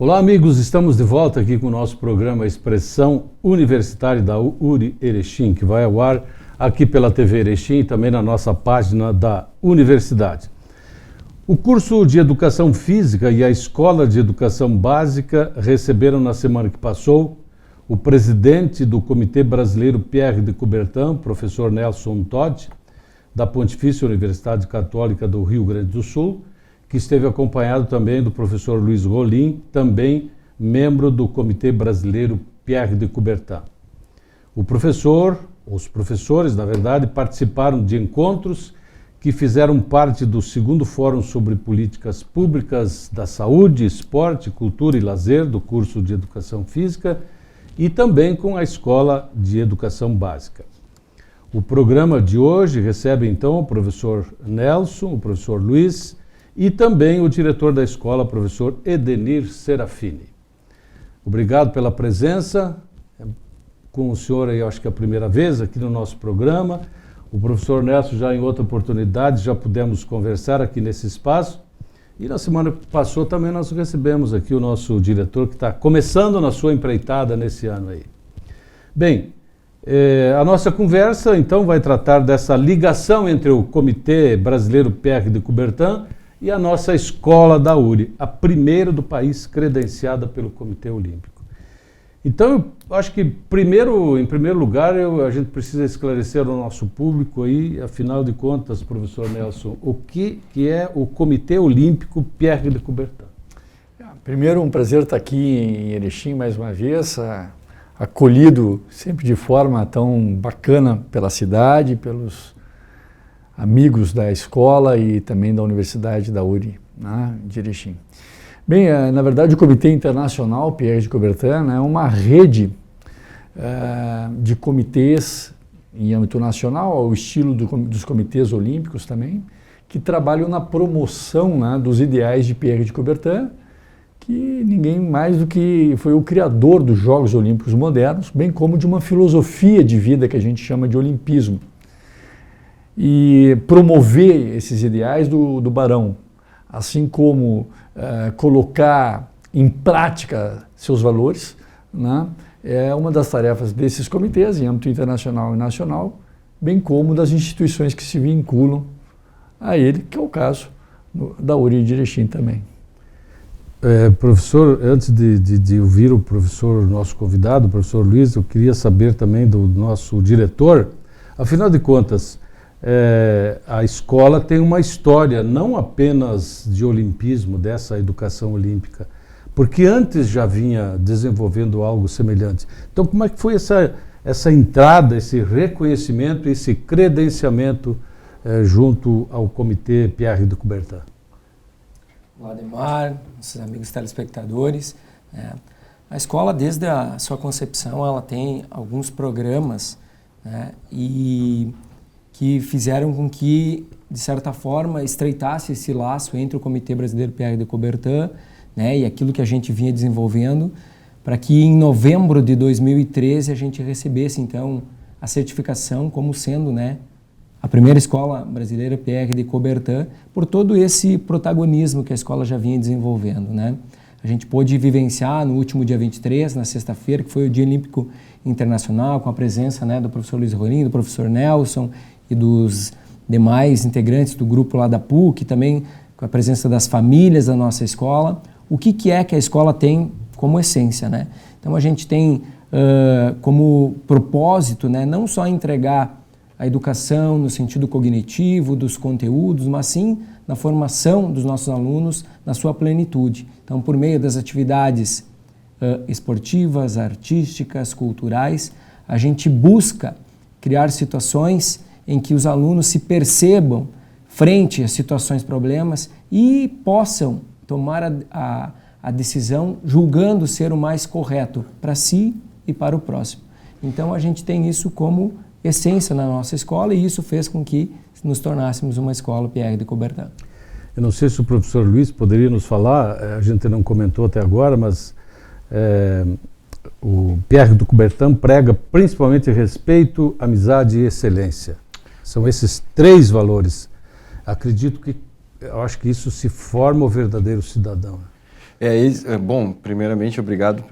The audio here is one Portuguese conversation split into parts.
Olá, amigos, estamos de volta aqui com o nosso programa Expressão Universitária da URI Erechim, que vai ao ar aqui pela TV Erechim e também na nossa página da universidade. O curso de Educação Física e a Escola de Educação Básica receberam na semana que passou o presidente do Comitê Brasileiro Pierre de Coubertin, professor Nelson Todd, da Pontifícia Universidade Católica do Rio Grande do Sul, que esteve acompanhado também do professor Luiz Rolim, também membro do Comitê Brasileiro Pierre de Coubertin. Os professores, na verdade, participaram de encontros que fizeram parte do segundo Fórum sobre Políticas Públicas da Saúde, Esporte, Cultura e Lazer do curso de Educação Física e também com a Escola de Educação Básica. O programa de hoje recebe então o professor Nelson, o professor Luiz e também o diretor da escola, professor Edenir Serafini. Obrigado pela presença. Com o senhor aí, acho que é a primeira vez aqui no nosso programa. O professor Nelson já em outra oportunidade já pudemos conversar aqui nesse espaço. E na semana que passou também nós recebemos aqui o nosso diretor que está começando na sua empreitada nesse ano aí. Bem, a nossa conversa então vai tratar dessa ligação entre o Comitê Brasileiro Pierre de Coubertin e a nossa escola da URI, a primeira do país credenciada pelo Comitê Olímpico. Então, eu acho que em primeiro lugar, a gente precisa esclarecer ao nosso público aí, afinal de contas, professor Nelson, o que é o Comitê Olímpico Pierre de Coubertin? Primeiro, um prazer estar aqui em Erechim mais uma vez, acolhido sempre de forma tão bacana pela cidade, pelos amigos da escola e também da Universidade da URI, né, de Erechim. Bem, na verdade o Comitê Internacional Pierre de Coubertin é uma rede de comitês em âmbito nacional, ao estilo dos comitês olímpicos também, que trabalham na promoção, né, dos ideais de Pierre de Coubertin, que ninguém mais do que foi o criador dos Jogos Olímpicos modernos, bem como de uma filosofia de vida que a gente chama de olimpismo. E promover esses ideais do Barão, assim como colocar em prática seus valores, né, é uma das tarefas desses comitês em âmbito internacional e nacional, bem como das instituições que se vinculam a ele, que é o caso da URI de Erechim também. Professor, antes de ouvir o professor, nosso convidado, o professor Luiz, eu queria saber também do nosso diretor, afinal de contas, a escola tem uma história não apenas de olimpismo, dessa educação olímpica, porque antes já vinha desenvolvendo algo semelhante. Então, como é que foi essa entrada, esse reconhecimento, esse credenciamento junto ao Comitê Pierre de Coubertin? Olá, Ademar, nossos amigos telespectadores. A escola, desde a sua concepção, ela tem alguns programas, né, e que fizeram com que, de certa forma, estreitasse esse laço entre o Comitê Brasileiro Pierre de Coubertin, né, e aquilo que a gente vinha desenvolvendo, para que em novembro de 2013 a gente recebesse, então, a certificação como sendo, né, a primeira escola brasileira Pierre de Coubertin, por todo esse protagonismo que a escola já vinha desenvolvendo, né. A gente pôde vivenciar no último dia 23, na sexta-feira, que foi o Dia Olímpico Internacional, com a presença, né, do professor Luiz Rolim, do professor Nelson e dos demais integrantes do grupo lá da PUC, também com a presença das famílias da nossa escola. O que é que a escola tem como essência, né? Então a gente tem como propósito, né, não só entregar a educação no sentido cognitivo, dos conteúdos, mas sim na formação dos nossos alunos na sua plenitude. Então, por meio das atividades esportivas, artísticas, culturais, a gente busca criar situações em que os alunos se percebam frente a situações, problemas e possam tomar a decisão julgando ser o mais correto para si e para o próximo. Então a gente tem isso como essência na nossa escola e isso fez com que nos tornássemos uma escola Pierre de Coubertin. Eu não sei se o professor Luiz poderia nos falar, a gente não comentou até agora, mas o Pierre de Coubertin prega principalmente respeito, amizade e excelência. São esses três valores. Eu acho que isso se forma o verdadeiro cidadão. Bom, primeiramente, obrigado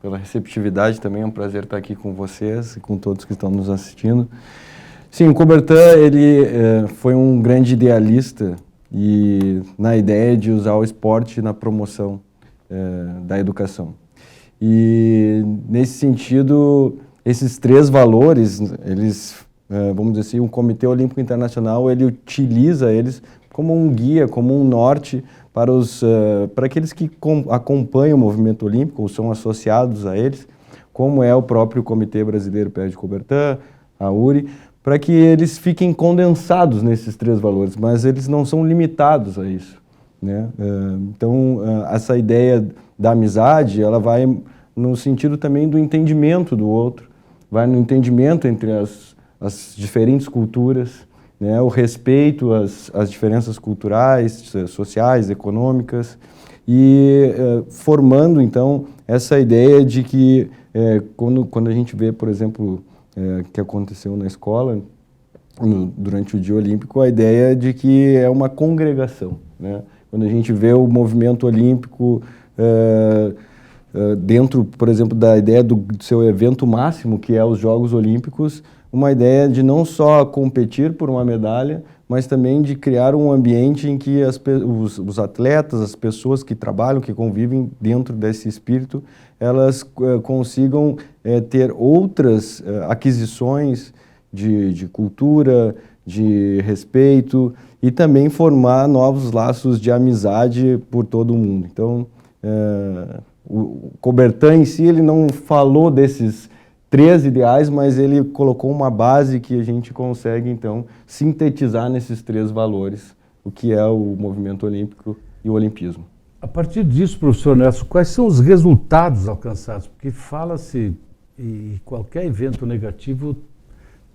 pela receptividade também, é um prazer estar aqui com vocês e com todos que estão nos assistindo. Sim, o Coubertin, ele foi um grande idealista e na ideia de usar o esporte na promoção da educação. E, nesse sentido, esses 3 valores, eles, vamos dizer assim, o Comitê Olímpico Internacional, ele utiliza eles como um guia, como um norte para aqueles que acompanham o movimento olímpico ou são associados a eles, como é o próprio Comitê Brasileiro Pierre de Coubertin, a URI, para que eles fiquem condensados nesses 3 valores, mas eles não são limitados a isso, né? Então, essa ideia da amizade, ela vai no sentido também do entendimento do outro, vai no entendimento entre as diferentes culturas, né, o respeito às diferenças culturais, sociais, econômicas, e formando, então, essa ideia de que quando a gente vê, por exemplo, que aconteceu na escola, durante o Dia Olímpico, a ideia de que é uma congregação, né? Quando a gente vê o movimento olímpico dentro, por exemplo, da ideia do seu evento máximo, que é os Jogos Olímpicos, uma ideia de não só competir por uma medalha, mas também de criar um ambiente em que os atletas, as pessoas que trabalham, que convivem dentro desse espírito, elas consigam ter outras aquisições de cultura, de respeito e também formar novos laços de amizade por todo o mundo. Então, o Coubertin em si, ele não falou desses 3 ideais, mas ele colocou uma base que a gente consegue, então, sintetizar nesses 3 valores, o que é o movimento olímpico e o olimpismo. A partir disso, professor Nelson, quais são os resultados alcançados? Porque fala-se, e qualquer evento negativo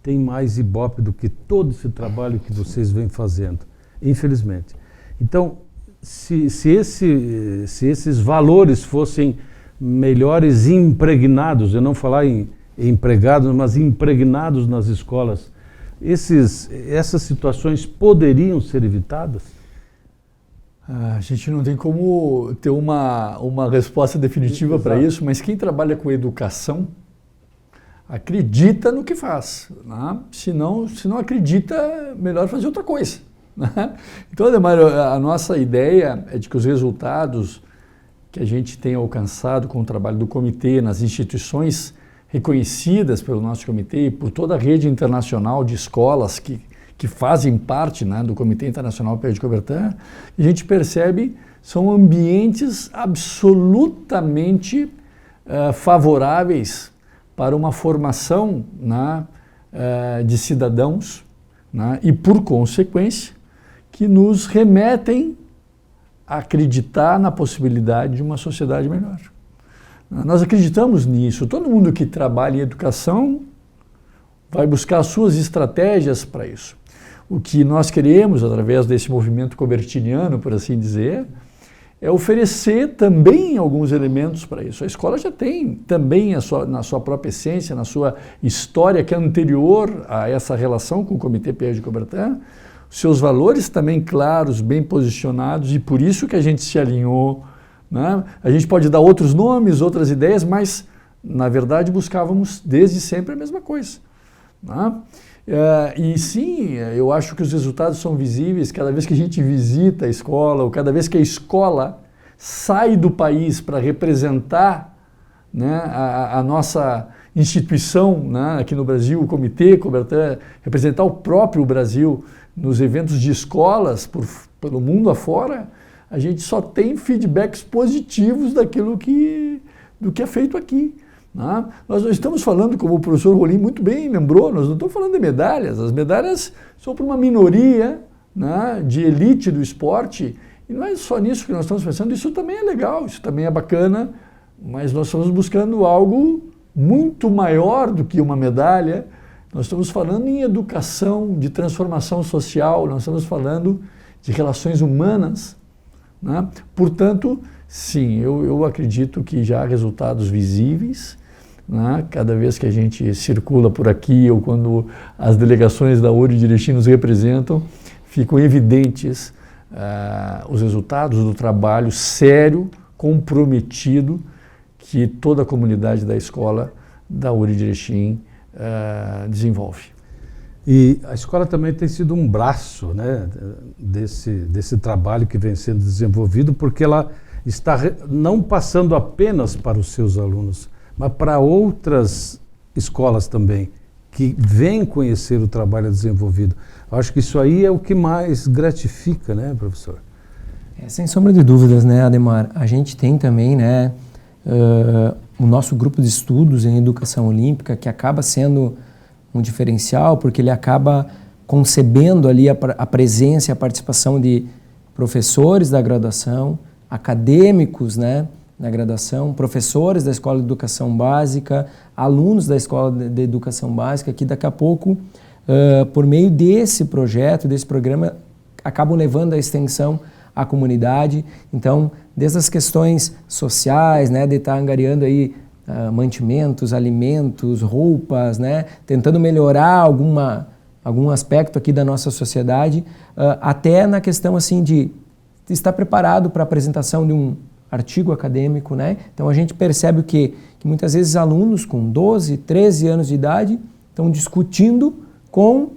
tem mais ibope do que todo esse trabalho que vocês vêm fazendo, infelizmente. Então, se esses valores fossem melhores impregnados, eu não falar em empregados, mas impregnados nas escolas, essas situações poderiam ser evitadas? A gente não tem como ter uma resposta definitiva para isso, mas quem trabalha com educação acredita no que faz, né? Se não acredita, melhor fazer outra coisa, né? Então, Ademar, a nossa ideia é de que os resultados que a gente tem alcançado com o trabalho do comitê nas instituições reconhecidas pelo nosso comitê e por toda a rede internacional de escolas que fazem parte, né, do Comitê Internacional Pierre de Coubertin, a gente percebe são ambientes absolutamente favoráveis para uma formação, né, de cidadãos, né, e, por consequência, que nos remetem a acreditar na possibilidade de uma sociedade melhor. Nós acreditamos nisso. Todo mundo que trabalha em educação vai buscar as suas estratégias para isso. O que nós queremos, através desse movimento coubertiniano, por assim dizer, é oferecer também alguns elementos para isso. A escola já tem também na sua própria essência, na sua história que é anterior a essa relação com o Comitê Pierre de Coubertin, seus valores também claros, bem posicionados, e por isso que a gente se alinhou, né? A gente pode dar outros nomes, outras ideias, mas, na verdade, buscávamos desde sempre a mesma coisa, né? E sim, eu acho que os resultados são visíveis cada vez que a gente visita a escola, ou cada vez que a escola sai do país para representar, né, a nossa instituição, né, aqui no Brasil, o Comitê Coubertin, representar o próprio Brasil nos eventos de escolas pelo mundo afora. A gente só tem feedbacks positivos do que é feito aqui, né? Nós não estamos falando, como o professor Rolim muito bem lembrou, nós não estamos falando de medalhas. As medalhas são para uma minoria, né, de elite do esporte, e não é só nisso que nós estamos pensando. Isso também é legal, isso também é bacana, mas nós estamos buscando algo muito maior do que uma medalha. Nós estamos falando em educação, de transformação social, nós estamos falando de relações humanas, né? Portanto, sim, eu acredito que já há resultados visíveis, né? Cada vez que a gente circula por aqui ou quando as delegações da URI de Erechim nos representam, ficam evidentes os resultados do trabalho sério, comprometido que toda a comunidade da escola da URI de Erechim desenvolve. E a escola também tem sido um braço, né, desse trabalho que vem sendo desenvolvido, porque ela está não passando apenas para os seus alunos, mas para outras escolas também, que vêm conhecer o trabalho desenvolvido. Eu acho que isso aí é o que mais gratifica, né, professor? Sem sombra de dúvidas, né, Ademar? A gente tem também, né, o nosso grupo de estudos em educação olímpica, que acaba sendo um diferencial, porque ele acaba concebendo ali a presença e a participação de professores da graduação, acadêmicos, né, na graduação, professores da Escola de Educação Básica, alunos da Escola de Educação Básica, que daqui a pouco, por meio desse projeto, desse programa, acabam levando a extensão à comunidade. Então, desde as questões sociais, né, de estar angariando aí mantimentos, alimentos, roupas, né, tentando melhorar algum aspecto aqui da nossa sociedade, até na questão assim de estar preparado para a apresentação de um artigo acadêmico, né? Então a gente percebe que muitas vezes alunos com 12, 13 anos de idade estão discutindo com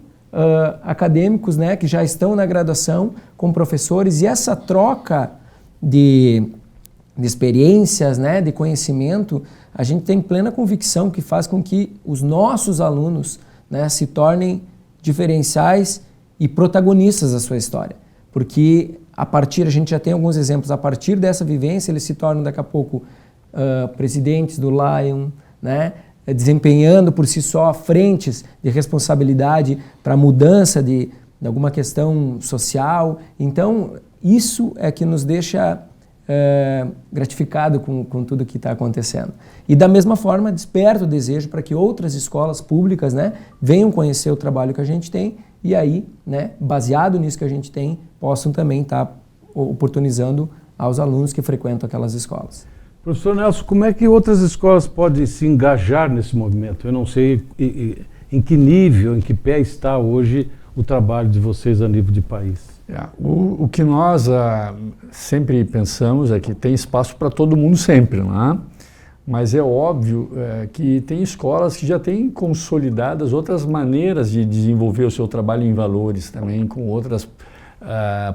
acadêmicos, né, que já estão na graduação, com professores, e essa troca de experiências, né, de conhecimento, a gente tem plena convicção que faz com que os nossos alunos, né, se tornem diferenciais e protagonistas da sua história. Porque a gente já tem alguns exemplos, a partir dessa vivência eles se tornam daqui a pouco presidentes do Lion, né, desempenhando por si só frentes de responsabilidade para a mudança de alguma questão social. Então, isso é que nos deixa gratificado com tudo que está acontecendo. E da mesma forma, desperta o desejo para que outras escolas públicas, né, venham conhecer o trabalho que a gente tem e aí, né, baseado nisso que a gente tem, possam também estar oportunizando aos alunos que frequentam aquelas escolas. Professor Nelson, como é que outras escolas podem se engajar nesse movimento? Eu não sei em que nível, em que pé está hoje o trabalho de vocês a nível de país. O que nós sempre pensamos é que tem espaço para todo mundo sempre, não é? Mas é óbvio que tem escolas que já têm consolidadas outras maneiras de desenvolver o seu trabalho em valores também, com outras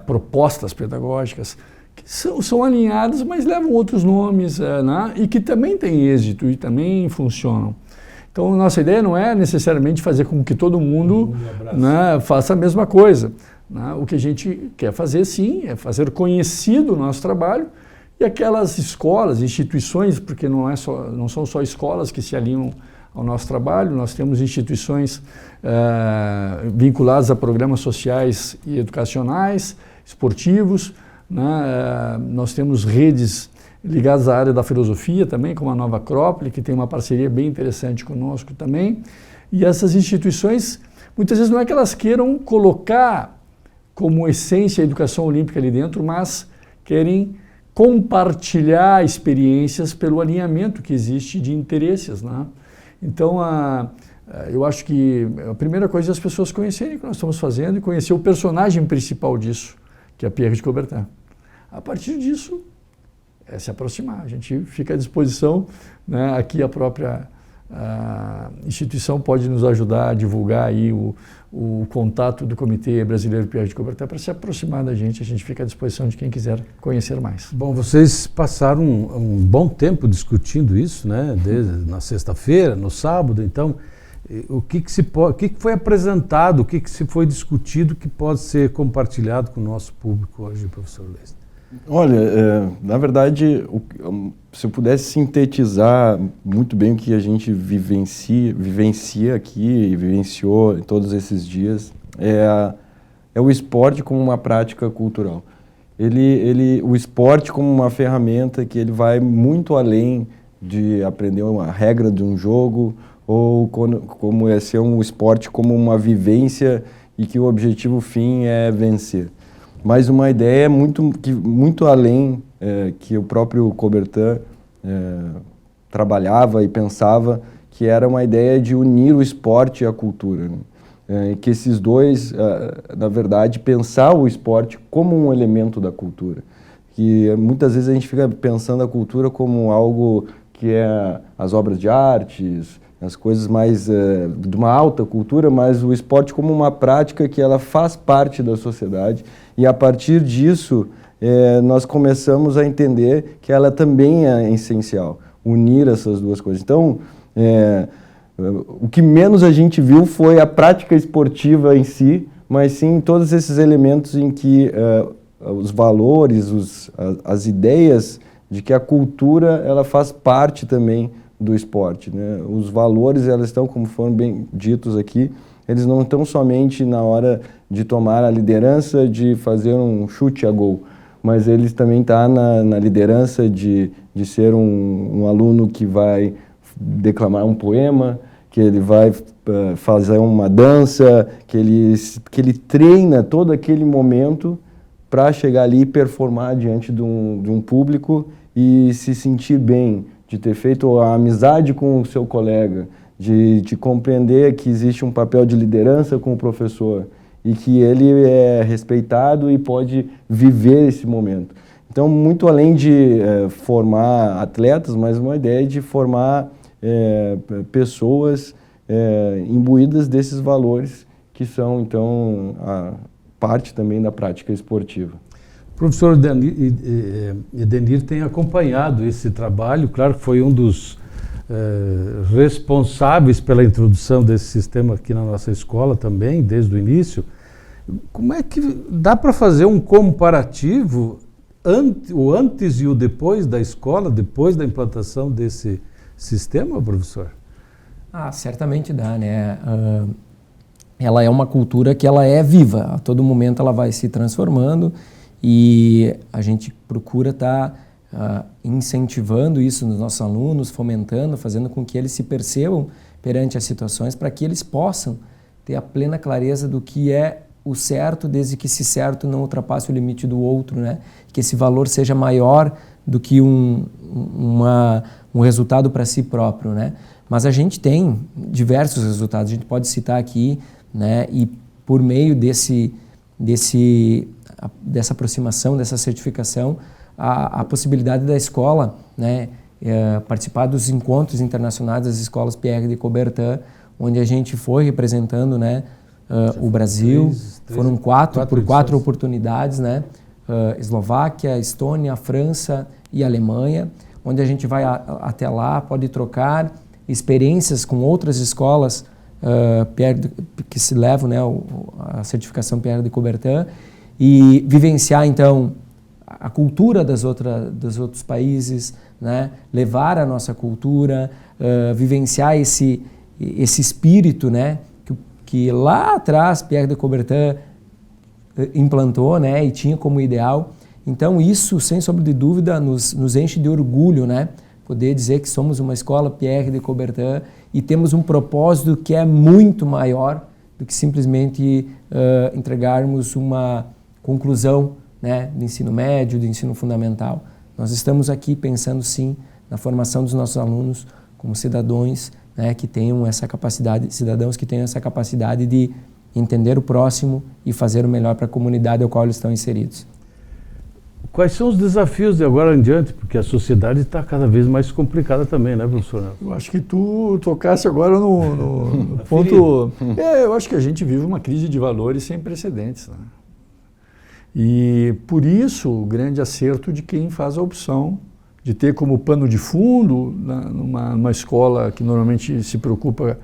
propostas pedagógicas que são alinhadas, mas levam outros nomes, né? E que também têm êxito e também funcionam. Então, nossa ideia não é necessariamente fazer com que todo mundo, né, faça a mesma coisa. O que a gente quer fazer, sim, é fazer conhecido o nosso trabalho e aquelas escolas, instituições, porque não são só escolas que se alinham ao nosso trabalho, nós temos instituições vinculadas a programas sociais e educacionais, esportivos, né? Nós temos redes ligadas à área da filosofia também, como a Nova Acrópole, que tem uma parceria bem interessante conosco também. E essas instituições, muitas vezes não é que elas queiram colocar como essência a educação olímpica ali dentro, mas querem compartilhar experiências pelo alinhamento que existe de interesses, né? Então, eu acho que a primeira coisa é as pessoas conhecerem o que nós estamos fazendo e conhecer o personagem principal disso, que é a Pierre de Coubertin. A partir disso, é se aproximar. A gente fica à disposição, né? Aqui a própria instituição pode nos ajudar a divulgar aí o contato do Comitê Brasileiro Pierre de Coubertin para se aproximar da gente. A gente fica à disposição de quem quiser conhecer mais. Bom, vocês passaram um bom tempo discutindo isso, né? Na sexta-feira, no sábado. Então, o que foi apresentado, o que se foi discutido que pode ser compartilhado com o nosso público hoje, professor Lester? Olha, na verdade, se eu pudesse sintetizar muito bem o que a gente vivencia aqui e vivenciou todos esses dias, é o esporte como uma prática cultural. O esporte como uma ferramenta que ele vai muito além de aprender uma regra de um jogo ou como é ser um esporte como uma vivência e que o objetivo fim é vencer. Mas uma ideia muito além que o próprio Coubertin trabalhava e pensava, que era uma ideia de unir o esporte e a cultura, né? Que esses dois, na verdade, pensar o esporte como um elemento da cultura, que muitas vezes a gente fica pensando a cultura como algo que é as obras de artes, as coisas mais de uma alta cultura, mas o esporte como uma prática que ela faz parte da sociedade, e a partir disso nós começamos a entender que ela também é essencial, unir essas duas coisas. Então, o que menos a gente viu foi a prática esportiva em si, mas sim todos esses elementos em que os valores, as ideias de que a cultura ela faz parte também do esporte, né? Os valores, elas estão, como foram bem ditos aqui, eles não estão somente na hora de tomar a liderança, de fazer um chute a gol, mas eles também estão na liderança de ser um aluno que vai declamar um poema, que ele vai fazer uma dança, que ele treina todo aquele momento para chegar ali e performar diante de um público e se sentir bem, de ter feito a amizade com o seu colega, de compreender que existe um papel de liderança com o professor e que ele é respeitado e pode viver esse momento. Então, muito além de formar atletas, mas uma ideia de formar pessoas imbuídas desses valores que são, então, a parte também da prática esportiva. O professor Edenir tem acompanhado esse trabalho, claro que foi um dos responsáveis pela introdução desse sistema aqui na nossa escola também, desde o início. Como é que dá para fazer um comparativo, o antes e o depois da escola, depois da implantação desse sistema, professor? Certamente dá, né? Ela é uma cultura que ela é viva, a todo momento ela vai se transformando e a gente procura estar incentivando isso nos nossos alunos, fomentando, fazendo com que eles se percebam perante as situações para que eles possam ter a plena clareza do que é o certo, desde que esse certo não ultrapasse o limite do outro, né? Que esse valor seja maior do que um resultado para si próprio, né? Mas a gente tem diversos resultados, a gente pode citar aqui, né? E por meio dessa aproximação, dessa certificação, a possibilidade da escola, né? Participar dos encontros internacionais das escolas Pierre de Coubertin, onde a gente foi representando, né? O Brasil, foram quatro oportunidades, né? Eslováquia, Estônia, França e Alemanha, onde a gente vai até lá, pode trocar experiências com outras escolas que se levam, né, a certificação Pierre de Coubertin e vivenciar então a cultura dos outros países, né? Levar a nossa cultura, vivenciar esse espírito, né? Que lá atrás Pierre de Coubertin implantou, né? E tinha como ideal. Então isso, sem sombra de dúvida, nos enche de orgulho, né? Poder dizer que somos uma escola Pierre de Coubertin e temos um propósito que é muito maior do que simplesmente entregarmos uma conclusão, né, do ensino médio, do ensino fundamental. Nós estamos aqui pensando, sim, na formação dos nossos alunos como cidadãos, né, que tenham essa capacidade, cidadãos que tenham essa capacidade de entender o próximo e fazer o melhor para a comunidade ao qual eles estão inseridos. Quais são os desafios de agora em diante? Porque a sociedade está cada vez mais complicada também, né, professor? Eu acho que tu tocasse agora no ponto... eu acho que a gente vive uma crise de valores sem precedentes, né? E por isso o grande acerto de quem faz a opção de ter como pano de fundo, numa escola que normalmente se preocupa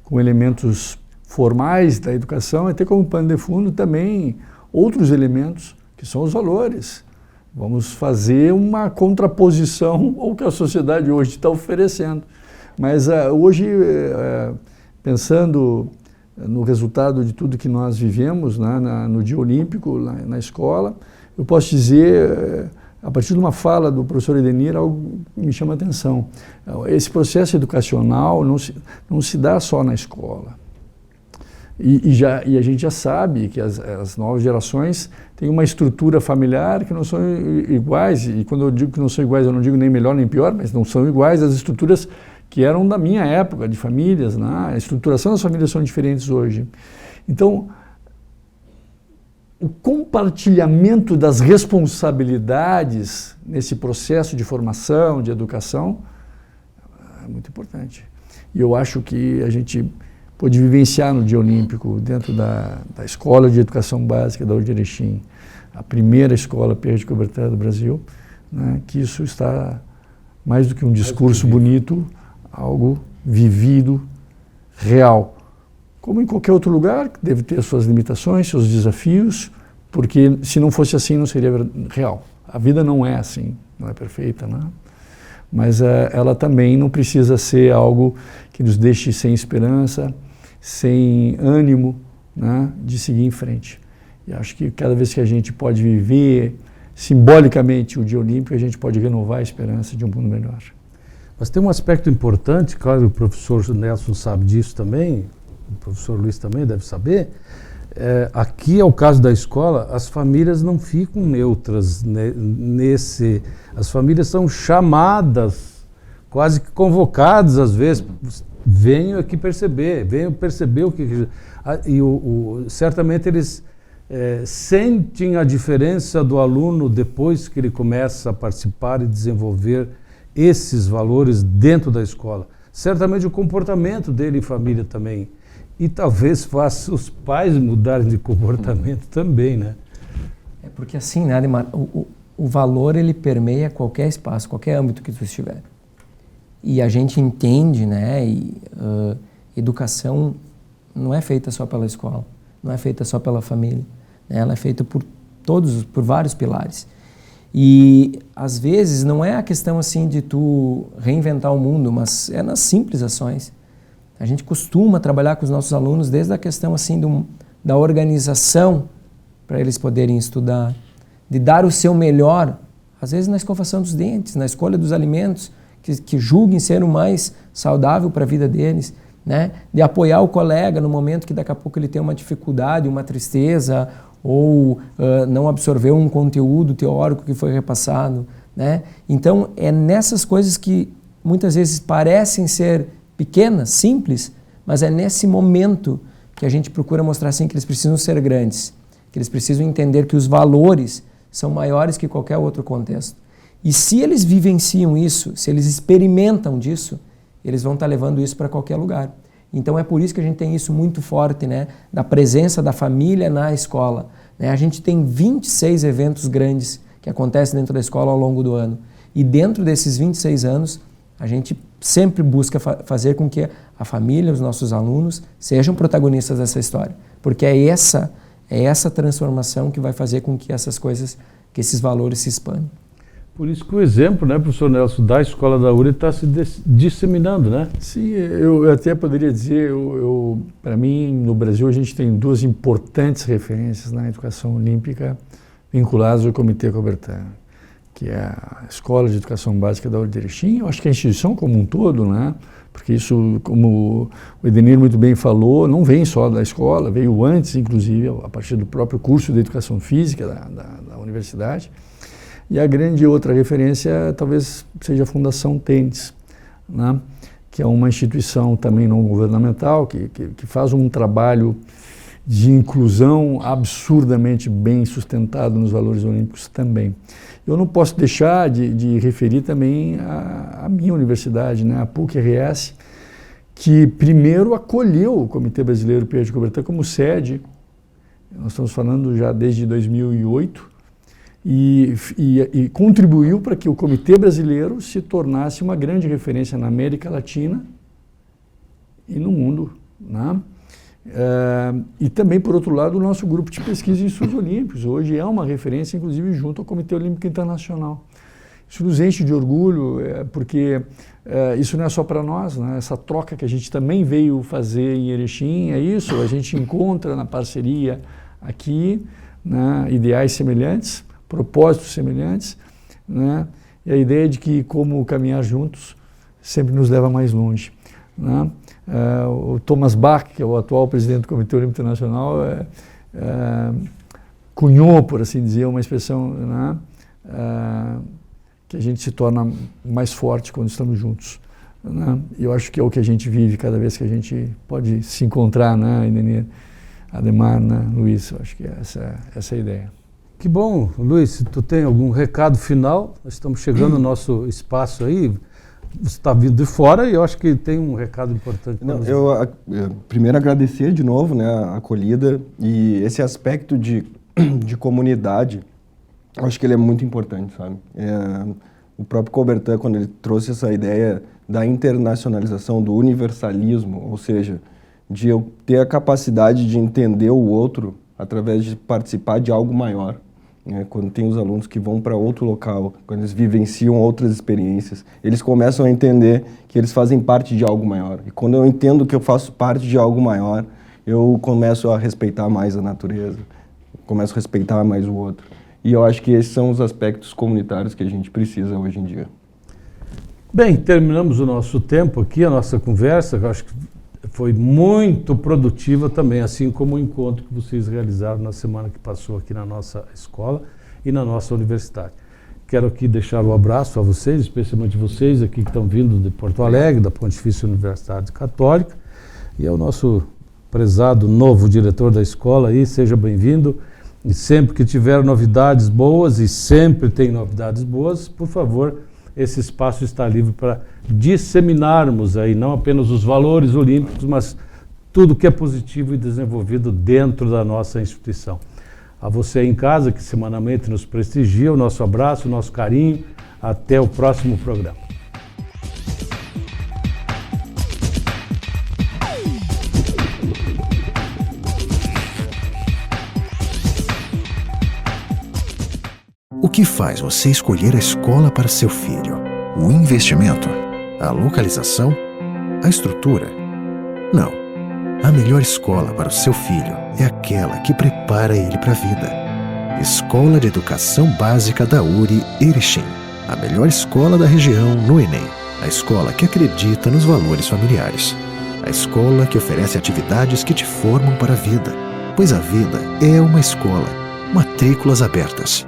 com elementos formais da educação, é ter como pano de fundo também outros elementos que são os valores. Vamos fazer uma contraposição ao que a sociedade hoje está oferecendo. Mas hoje, pensando no resultado de tudo que nós vivemos, né, no dia olímpico, na escola, eu posso dizer, a partir de uma fala do professor Edenir, algo que me chama a atenção. Esse processo educacional não se dá só na escola. E a gente já sabe que as novas gerações têm uma estrutura familiar que não são iguais, e quando eu digo que não são iguais, eu não digo nem melhor nem pior, mas não são iguais às estruturas que eram da minha época, de famílias, né? A estruturação das famílias são diferentes hoje. Então, o compartilhamento das responsabilidades nesse processo de formação, de educação, é muito importante. E eu acho que a gente pôde vivenciar no Dia Olímpico, dentro da Escola de Educação Básica da URGS de Erechim, a primeira escola Pierre de Coubertin do Brasil, né, que isso está mais do que um discurso bonito, algo vivido, real. Como em qualquer outro lugar, que deve ter suas limitações, seus desafios, porque se não fosse assim não seria real. A vida não é assim, não é perfeita, né? Mas ela também não precisa ser algo que nos deixe sem esperança, sem ânimo, né, de seguir em frente. E acho que cada vez que a gente pode viver simbolicamente o Dia Olímpico, a gente pode renovar a esperança de um mundo melhor. Mas tem um aspecto importante, claro, o professor Nelson sabe disso também, o professor Luiz também deve saber. Aqui é o caso da escola, as famílias não ficam neutras nesse. As famílias são chamadas, quase que convocadas às vezes. Venham aqui perceber, venham perceber o que. Certamente eles sentem a diferença do aluno depois que ele começa a participar e desenvolver esses valores dentro da escola. Certamente o comportamento dele em família também. E talvez faça os pais mudarem de comportamento também, né? É porque assim, né, Ademar, o valor ele permeia qualquer espaço, qualquer âmbito que tu estiver. E a gente entende, né, educação não é feita só pela escola, não é feita só pela família, né, ela é feita por vários pilares. E às vezes não é a questão assim de tu reinventar o mundo, mas é nas simples ações. A gente costuma trabalhar com os nossos alunos desde a questão assim da organização para eles poderem estudar, de dar o seu melhor, às vezes na escovação dos dentes, na escolha dos alimentos que julguem ser o mais saudável para a vida deles, né? De apoiar o colega no momento que daqui a pouco ele tem uma dificuldade, uma tristeza ou não absorveu um conteúdo teórico que foi repassado, né? Então é nessas coisas que muitas vezes parecem ser pequenas, simples, mas é nesse momento que a gente procura mostrar assim que eles precisam ser grandes, que eles precisam entender que os valores são maiores que qualquer outro contexto. E se eles vivenciam isso, se eles experimentam disso, eles vão estar levando isso para qualquer lugar. Então é por isso que a gente tem isso muito forte, né, da presença da família na escola, né? A gente tem 26 eventos grandes que acontecem dentro da escola ao longo do ano. E dentro desses 26 anos, a gente sempre busca fazer com que a família, os nossos alunos, sejam protagonistas dessa história. Porque é essa transformação que vai fazer com que essas coisas, que esses valores se expandam. Por isso que o exemplo, né, professor Nelson, da escola da URGS está se disseminando, né? Sim, eu até poderia dizer, para mim, no Brasil, a gente tem duas importantes referências na educação olímpica vinculadas ao Comitê Coubertin, que é a Escola de Educação Básica da URGS de Erechim. Eu acho que a instituição como um todo, né? Porque isso, como o Edenir muito bem falou, não vem só da escola, veio antes, inclusive, a partir do próprio curso de Educação Física da universidade. E a grande outra referência talvez seja a Fundação Tênis, né? Que é uma instituição também não governamental, que faz um trabalho de inclusão absurdamente bem sustentado nos valores olímpicos também. Eu não posso deixar de referir também a minha universidade, né? A PUC-RS, que primeiro acolheu o Comitê Brasileiro Pierre de Coubertin como sede, nós estamos falando já desde 2008, e contribuiu para que o Comitê Brasileiro se tornasse uma grande referência na América Latina e no mundo, né? E também, por outro lado, o nosso grupo de pesquisa em estudos olímpicos. Hoje é uma referência, inclusive, junto ao Comitê Olímpico Internacional. Isso nos enche de orgulho, porque isso não é só para nós, né? Essa troca que a gente também veio fazer em Erechim, é isso, a gente encontra na parceria aqui, né, ideais semelhantes, propósitos semelhantes, né? E a ideia de que, como caminhar juntos, sempre nos leva mais longe, né? O Thomas Bach, que é o atual presidente do Comitê Olímpico Internacional, cunhou, por assim dizer, uma expressão, né, que a gente se torna mais forte quando estamos juntos, né? E eu acho que é o que a gente vive cada vez que a gente pode se encontrar, né, Edenir? Ademar, né, Luiz, acho que essa é a ideia. Que bom, Luiz, se tu tem algum recado final, nós estamos chegando no nosso espaço aí, você está vindo de fora e eu acho que tem um recado importante. Não, eu primeiro agradecer de novo, né, a acolhida e esse aspecto de comunidade, eu acho que ele é muito importante, sabe? O próprio Coubertin, quando ele trouxe essa ideia da internacionalização, do universalismo, ou seja, de eu ter a capacidade de entender o outro através de participar de algo maior. Quando tem os alunos que vão para outro local, quando eles vivenciam outras experiências, eles começam a entender que eles fazem parte de algo maior. E quando eu entendo que eu faço parte de algo maior, eu começo a respeitar mais a natureza, começo a respeitar mais o outro. E eu acho que esses são os aspectos comunitários que a gente precisa hoje em dia. Bem, terminamos o nosso tempo aqui, a nossa conversa, que eu acho que foi muito produtiva também, assim como o encontro que vocês realizaram na semana que passou aqui na nossa escola e na nossa universidade. Quero aqui deixar um abraço a vocês, especialmente vocês aqui que estão vindo de Porto Alegre, da Pontifícia Universidade Católica, e ao nosso prezado novo diretor da escola aí, seja bem-vindo. E sempre que tiver novidades boas, e sempre tem novidades boas, por favor, esse espaço está livre para disseminarmos aí não apenas os valores olímpicos, mas tudo que é positivo e desenvolvido dentro da nossa instituição. A você em casa que semanalmente nos prestigia, o nosso abraço, o nosso carinho. Até o próximo programa. O que faz você escolher a escola para seu filho? O investimento? A localização? A estrutura? Não. A melhor escola para o seu filho é aquela que prepara ele para a vida. Escola de Educação Básica da URI Erechim. A melhor escola da região no Enem. A escola que acredita nos valores familiares. A escola que oferece atividades que te formam para a vida. Pois a vida é uma escola. Matrículas abertas.